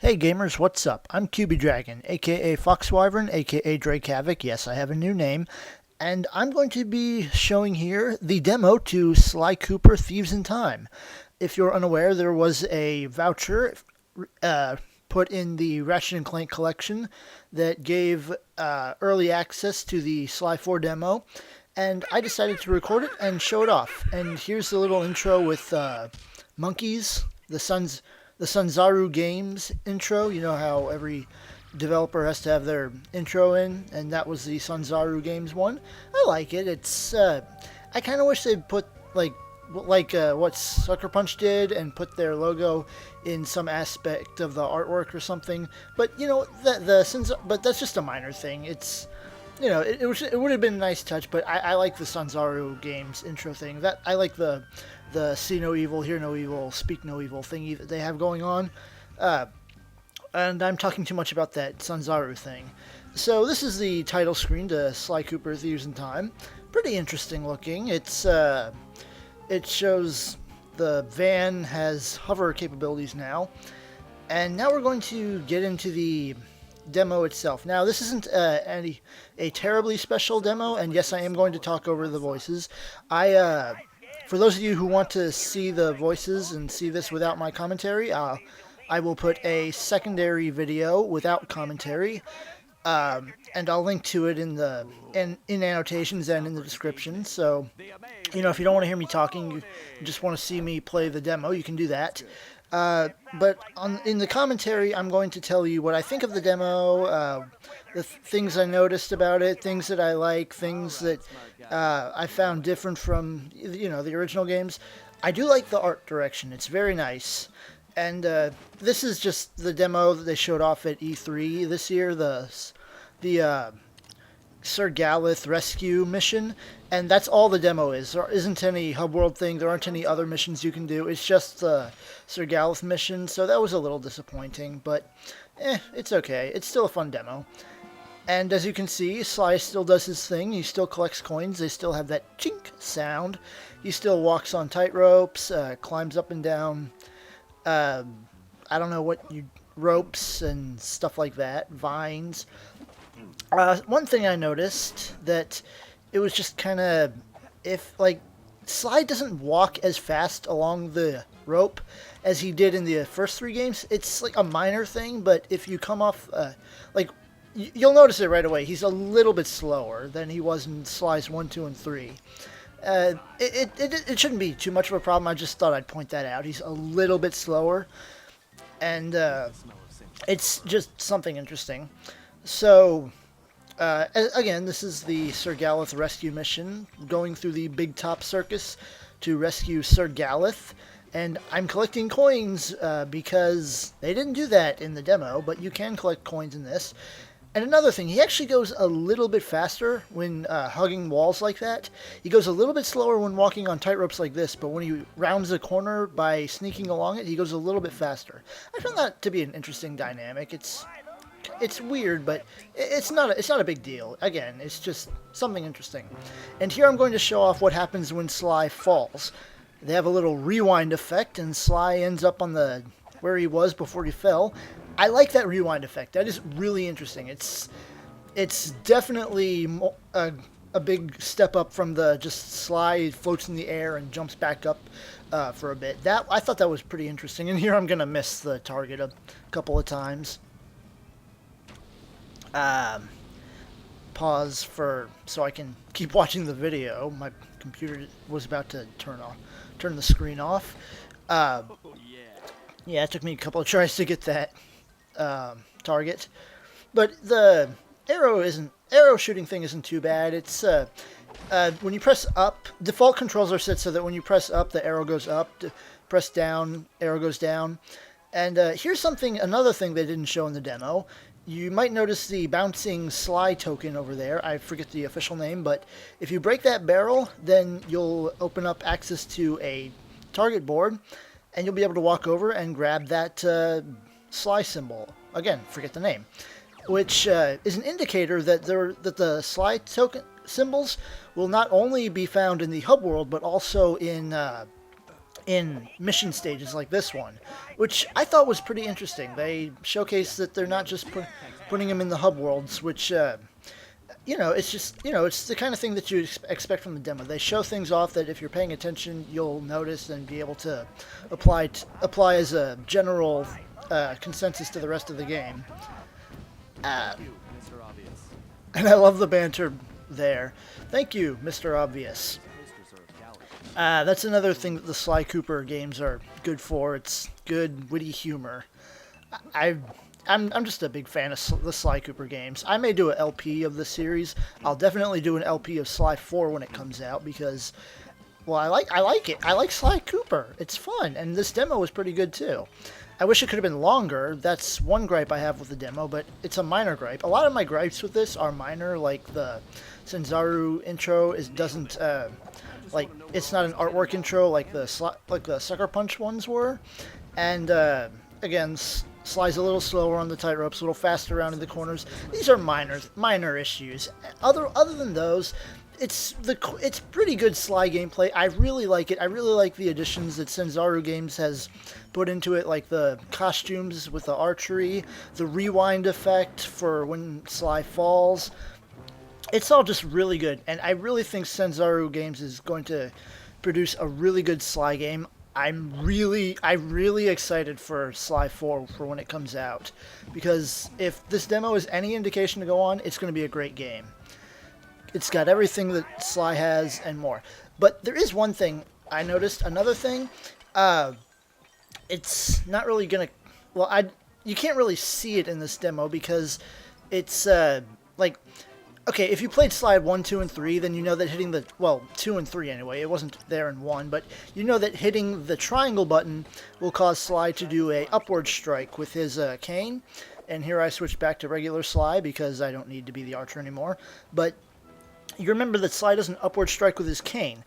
Hey gamers, what's up? I'm QB Dragon, aka Fox Wyvern, aka Drake Havoc. Yes, I have a new name. And I'm going to be showing here the demo to Sly Cooper Thieves in Time. If you're unaware, there was a voucher put in the Ratchet and Clank collection that gave early access to the Sly 4 demo. And I decided to record it and show it off. And here's the little intro with monkeys, the Sanzaru Games intro. You know how every developer has to have their intro in, and that was the Sanzaru Games one. I like it. It's I kind of wish they'd put what Sucker Punch did and put their logo in some aspect of the artwork or something. But you know but that's just a minor thing. It's it would have been a nice touch, but I like the Sanzaru Games intro thing. That I like the see no evil, hear no evil, speak no evil thingy that they have going on. And I'm talking too much about that Sanzaru thing. So this is the title screen to Sly Cooper Thieves in Time. Pretty interesting looking. It shows the van has hover capabilities now. And now we're going to get into the demo itself. Now, this isn't a terribly special demo, and yes, I am going to talk over the voices. For those of you who want to see the voices and see this without my commentary, I will put a secondary video without commentary, and I'll link to it in annotations and in the description. So, if you don't want to hear me talking, you just want to see me play the demo, you can do that. But in the commentary, I'm going to tell you what I think of the demo, the things I noticed about it, things that I like, things that I found different from, the original games. I do like the art direction. It's very nice. And this is just the demo that they showed off at E3 this year, the Sir Galith rescue mission, and that's all the demo is. There isn't any hub world thing. There aren't any other missions you can do. It's just the Sir Galith mission, so that was a little disappointing, but it's okay. It's still a fun demo. And as you can see, Sly still does his thing. He still collects coins. They still have that chink sound. He still walks on tight ropes, climbs up and down, I don't know what ropes and stuff like that, vines. One thing I noticed that it was just kind of, Sly doesn't walk as fast along the rope as he did in the first three games. It's like a minor thing, but if you come off, you'll notice it right away. He's a little bit slower than he was in Sly's 1, 2, and 3. It shouldn't be too much of a problem. I just thought I'd point that out. He's a little bit slower, and it's just something interesting. So, again, this is the Sir Galith rescue mission, going through the Big Top Circus to rescue Sir Galith. And I'm collecting coins because they didn't do that in the demo, but you can collect coins in this. And another thing, he actually goes a little bit faster when hugging walls like that. He goes a little bit slower when walking on tight ropes like this, but when he rounds a corner by sneaking along it, he goes a little bit faster. I found that to be an interesting dynamic. It's weird, but it's not a big deal. Again, it's just something interesting. And here I'm going to show off what happens when Sly falls. They have a little rewind effect, and Sly ends up on where he was before he fell. I like that rewind effect. That is really interesting. It's definitely a big step up from the just Sly floats in the air and jumps back up for a bit. I thought that was pretty interesting. And here I'm gonna miss the target a couple of times. Pause so I can keep watching the video. My computer was about to turn the screen off. Yeah, it took me a couple of tries to get that target, but the arrow shooting thing isn't too bad. It's when you press up, default controls are set so that when you press up, the arrow goes up. Press down, arrow goes down. And here's another thing they didn't show in the demo. You might notice the bouncing Sly token over there. I forget the official name, but if you break that barrel, then you'll open up access to a target board, and you'll be able to walk over and grab that Sly symbol. Again, forget the name. Which is an indicator that the Sly token symbols will not only be found in the hub world, but also in in mission stages like this one, which I thought was pretty interesting. They showcase that they're not just putting them in the hub worlds, which it's just it's the kind of thing that you expect from the demo. They show things off that if you're paying attention, you'll notice and be able to apply as a general consensus to the rest of the game. Uh, and I love the banter there. Thank you, Mr. Obvious. That's another thing that the Sly Cooper games are good for. It's good, witty humor. I, I'm just a big fan of the Sly Cooper games. I may do an LP of the series. I'll definitely do an LP of Sly 4 when it comes out because, well, I like it. I like Sly Cooper. It's fun, and this demo was pretty good too. I wish it could have been longer. That's one gripe I have with the demo, but it's a minor gripe. A lot of my gripes with this are minor, like the Sanzaru intro doesn't like it's not an artwork intro like the Sucker Punch ones were, and again, Sly's a little slower on the tight ropes, a little faster around in the corners. These are minor issues. Other than those, it's pretty good Sly gameplay. I really like it. I really like the additions that Sanzaru Games has put into it, like the costumes with the archery, the rewind effect for when Sly falls. It's all just really good, and I really think Sanzaru Games is going to produce a really good Sly game. I'm really excited for Sly 4 for when it comes out, because if this demo is any indication to go on, it's going to be a great game. It's got everything that Sly has and more. But there is one thing I noticed. Another thing, it's not really going to... Well, you can't really see it in this demo because it's, like... Okay, if you played Sly 1, 2, and 3, then you know that hitting the... Well, 2 and 3 anyway. It wasn't there in 1, but you know that hitting the triangle button will cause Sly to do a upward strike with his cane. And here I switch back to regular Sly because I don't need to be the archer anymore. But you remember that Sly does an upward strike with his cane.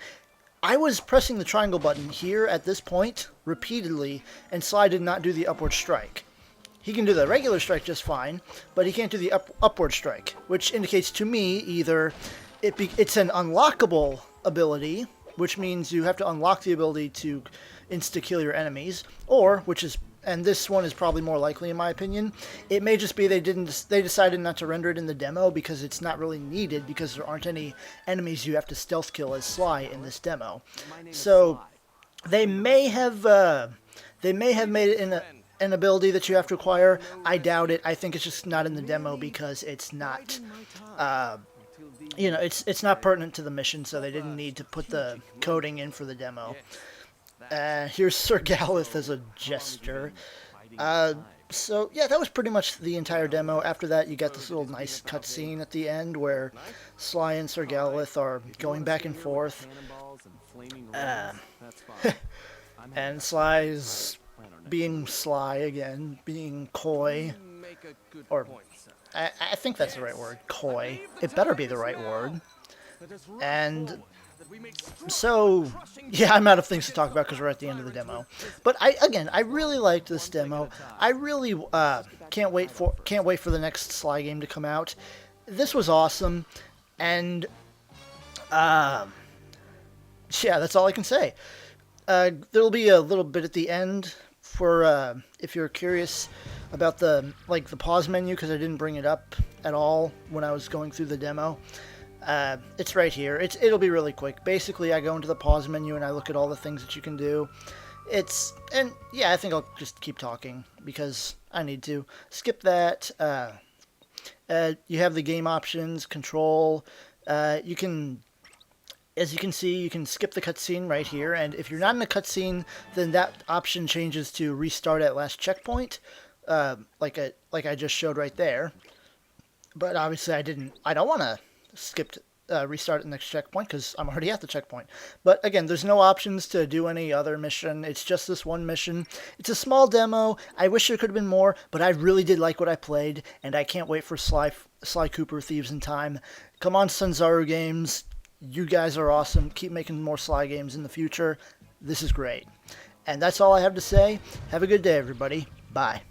I was pressing the triangle button here at this point repeatedly, and Sly did not do the upward strike. He can do the regular strike just fine, but he can't do the upward strike, which indicates to me either it's an unlockable ability, which means you have to unlock the ability to insta-kill your enemies, or, and this one is probably more likely in my opinion, it may just be they decided not to render it in the demo because it's not really needed because there aren't any enemies you have to stealth kill as Sly in this demo. So they may have made it in an ability that you have to acquire. I doubt it. I think it's just not in the demo because it's not, it's not pertinent to the mission, so they didn't need to put the coding in for the demo. Here's Sir Galith as a jester. So yeah, that was pretty much the entire demo. After that, you got this little nice cutscene at the end where Sly and Sir Galith are going back and forth. And Sly's being Sly again, being coy, or I think that's the right word, coy. It better be the right word. And so, yeah, I'm out of things to talk about because we're at the end of the demo. But I really liked this demo. I really can't wait for the next Sly game to come out. This was awesome, and yeah, that's all I can say. There'll be a little bit at the end for if you're curious about the pause menu, because I didn't bring it up at all when I was going through the demo. It's right here. It'll be really quick. Basically, I go into the pause menu and I look at all the things that you can do. And yeah, I think I'll just keep talking because I need to. Skip that. You have the game options, control. You can... As you can see, you can skip the cutscene right here, and if you're not in a cutscene, then that option changes to restart at last checkpoint, like I just showed right there. But obviously, I don't want to restart at the next checkpoint because I'm already at the checkpoint. But again, there's no options to do any other mission. It's just this one mission. It's a small demo. I wish there could have been more, but I really did like what I played, and I can't wait for Sly Cooper Thieves in Time. Come on, Sanzaru Games. You guys are awesome. Keep making more Sly games in the future. This is great. And that's all I have to say. Have a good day, everybody. Bye.